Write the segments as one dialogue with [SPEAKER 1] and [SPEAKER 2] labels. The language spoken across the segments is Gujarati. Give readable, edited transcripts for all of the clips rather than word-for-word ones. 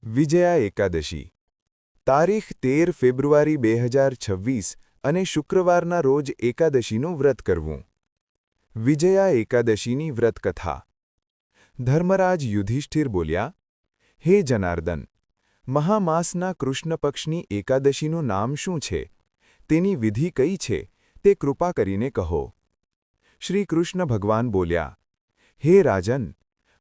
[SPEAKER 1] વિજયા એકાદશી તારીખ 13 ફેબ્રુઆરી 2026 અને શુક્રવારના રોજ એકાદશીનું વ્રત કરવું. વિજયા એકાદશીની વ્રતકથા. ધર્મરાજ યુધિષ્ઠિર બોલ્યા, હે જનાર્દન, મહામાસના કૃષ્ણ પક્ષની એકાદશીનું નામ શું છે, તેની વિધિ કઈ છે, તે કૃપા કરીને કહો. શ્રી કૃષ્ણ ભગવાન બોલ્યા, હે રાજન,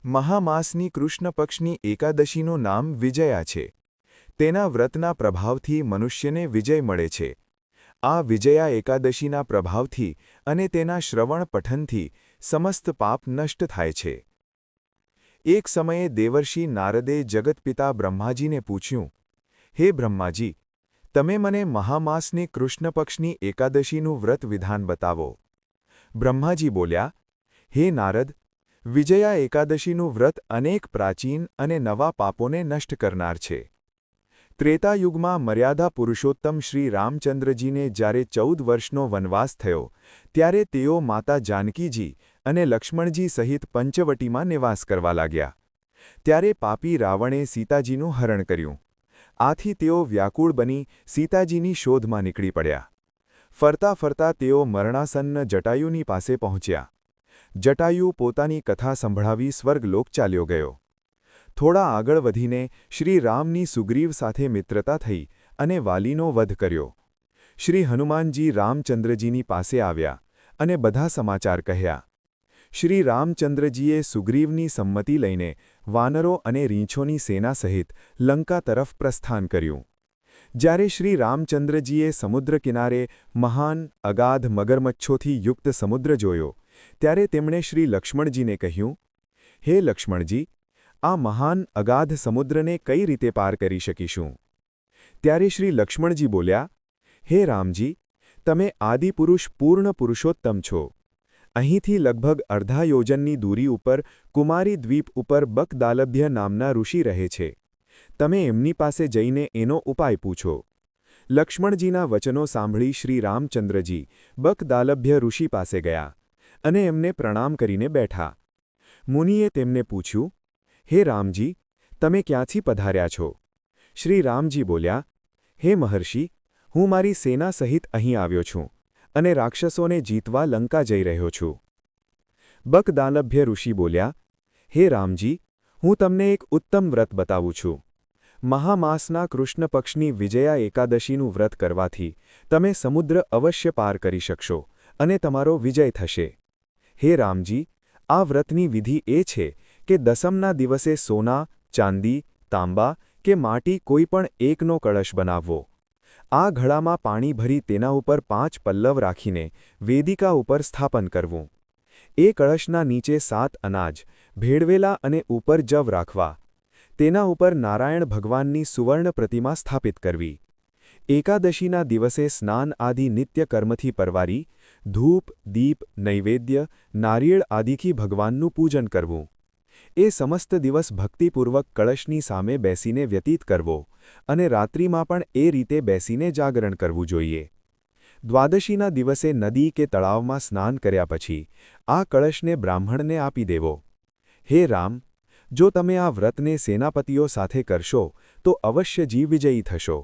[SPEAKER 1] મહામાસની કૃષ્ણ પક્ષની એકાદશીનું નામ વિજયા છે. તેના વ્રતના પ્રભાવથી મનુષ્યને વિજય મળે છે. આ વિજયા એકાદશીના પ્રભાવથી અને તેના શ્રવણ પઠનથી સમસ્ત પાપ નષ્ટ થાય છે. એક સમયે દેવર્ષિ નારદે જગતપિતા બ્રહ્માજીને પૂછ્યું, હે બ્રહ્માજી, તમે મને મહામાસની કૃષ્ણ પક્ષની એકાદશીનું વ્રત વિધાન બતાવો. બ્રહ્માજી બોલ્યા, હે નારદ, વિજયા એકાદશીનું વ્રત અનેક પ્રાચીન અને નવા પાપોને નષ્ટ કરનાર છે. ત્રેતાયુગમાં મર્યાદા પુરુષોત્તમ શ્રી રામચંદ્રજીને જ્યારે 14 વર્ષનો વનવાસ થયો, ત્યારે તેઓ માતા જાનકીજી અને લક્ષ્મણજી સહિત પંચવટીમાં નિવાસ કરવા લાગ્યા. ત્યારે પાપી રાવણે સીતાજીનું હરણ કર્યું. આથી તેઓ વ્યાકુળ બની સીતાજીની શોધમાં નીકળી પડ્યા. ફરતા ફરતા તેઓ મરણાસન્ન જટાયુની પાસે પહોંચ્યા. જટાયુ પોતાની કથા સંભળાવી સ્વર્ગલોક ચાલ્યો ગયો. થોડા આગળ વધીને શ્રી રામની સુગ્રીવ સાથે મિત્રતા થઈ અને વાલીનો વધ કર્યો. શ્રી હનુમાનજી રામચંદ્રજીની પાસે આવ્યા અને બધા સમાચાર કહ્યા. શ્રી રામચંદ્રજીએ સુગ્રીવની સંમતિ લઈને વાનરો અને રીંછોની સેના સહિત લંકા તરફ પ્રસ્થાન કર્યું. જ્યારે શ્રી રામચંદ્રજીએ સમુદ્ર કિનારે મહાન અગાધ મગરમચ્છોથી યુક્ત સમુદ્ર જોયો, ત્યારે તેમણે શ્રી લક્ષ્મણજીને કહ્યું, હે લક્ષ્મણજી, આ મહાન અગાધ સમુદ્રને કઈ રીતે પાર કરી શકીશું? ત્યારે શ્રી લક્ષ્મણજી બોલ્યા, હે રામજી, તમે આદિપુરુષ પૂર્ણ પુરુષોત્તમ છો. અહીંથી લગભગ અડધા યોજનની દૂરી ઉપર કુમારી દ્વીપ ઉપર બકદાલભ્ય નામના ઋષિ રહે છે. તમે એમની પાસે જઈને એનો ઉપાય પૂછો. લક્ષ્મણજીના વચનો સાંભળી શ્રી રામચંદ્રજી બકદાલભ્ય ઋષિ પાસે ગયા અને એમને પ્રણામ કરીને બેઠા. મુનિએ તેમને પૂછ્યું, હે રામજી, તમે ક્યાંથી પધાર્યા છો? શ્રી રામજી બોલ્યા, હે મહર્ષિ, હું મારી સેના સહિત અહીં આવ્યો છું અને રાક્ષસોને જીતવા લંકા જઈ રહ્યો છું. બકદાલભ્ય ઋષિ બોલ્યા, હે રામજી, હું તમને એક ઉત્તમ વ્રત બતાવું છું. મહામાસના કૃષ્ણ પક્ષની વિજયા એકાદશીનું વ્રત કરવાથી તમે સમુદ્ર અવશ્ય પાર કરી શકશો અને તમારો વિજય થશે. હે રામજી, આ વ્રતની વિધિ એ છે કે દસમના દિવસે સોના, ચાંદી, તાંબા કે માટી કોઈ પણ એકનો કળશ બનાવવો. આ ઘડામાં પાણી ભરી તેના ઉપર 5 પલ્લવ રાખીને વેદિકા ઉપર સ્થાપન કરવું. એ કળશના નીચે 7 અનાજ ભેળવેલા અને ઉપર જવ રાખવા. તેના ઉપર નારાયણ ભગવાનની સુવર્ણ પ્રતિમા સ્થાપિત કરવી. એકાદશીના દિવસે સ્નાન આદિ નિત્ય કર્મથી પરવારી ધૂપ, દીપ, નૈવેદ્ય, નારિયેળ આદિથી ભગવાનનું પૂજન કરવું. એ સમસ્ત દિવસ ભક્તિપૂર્વક કળશની સામે બેસીને વ્યતીત કરવો અને રાત્રિમાં પણ એ રીતે બેસીને જાગરણ કરવું જોઈએ. દ્વાદશીના દિવસે નદી કે તળાવમાં સ્નાન કર્યા પછી આ કળશને બ્રાહ્મણને આપી દેવો. હે રામ, જો તમે આ વ્રતને સેનાપતિઓ સાથે કરશો તો અવશ્ય વિજયી થશો.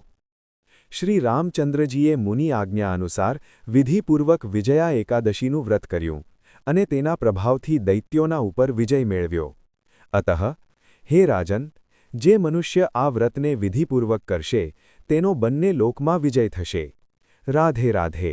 [SPEAKER 1] શ્રી રામચંદ્રજીએ મુનિ આજ્ઞા અનુસાર વિધિપૂર્વક વિજયા એકાદશીનું વ્રત કર્યું અને તેના પ્રભાવથી દૈત્યોના ઉપર વિજય મેળવ્યો. અતઃ, હે રાજન, જે મનુષ્ય આ વ્રતને વિધિપૂર્વક કરશે તેનો બંને લોકમાં વિજય થશે. રાધે રાધે.